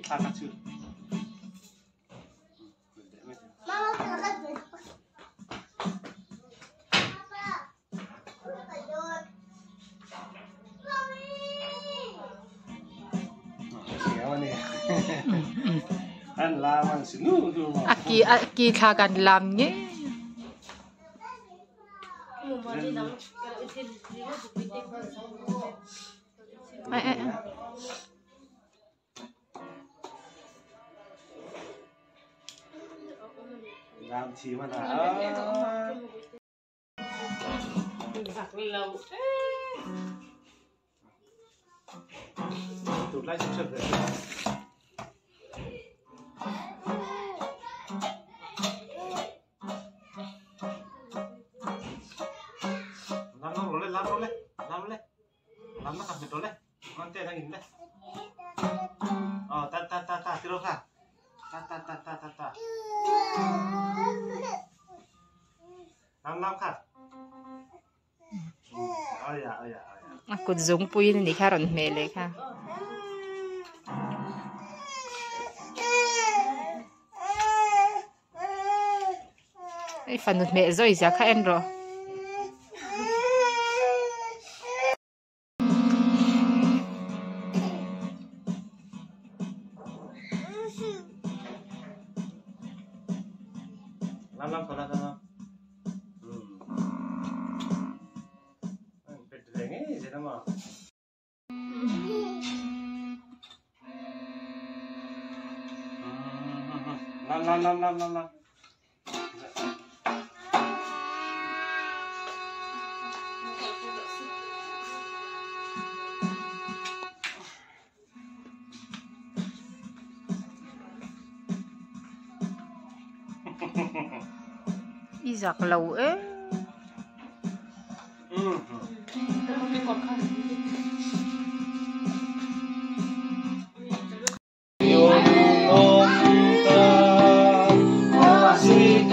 kacil. Mama silakan. An lawan sinu tu. Aki thakan lamnya. Làm chi mà đã tụt lại chụp rồi làm nó cầm được rồi con tê đang nhìn đây ta tiro ka ta làm ka ya Aku zoom po yun ni karon mele ka. Ay fanut me zoi za ka enro. làm pala ka pedrenge je nama lam Izak law eh. Kasih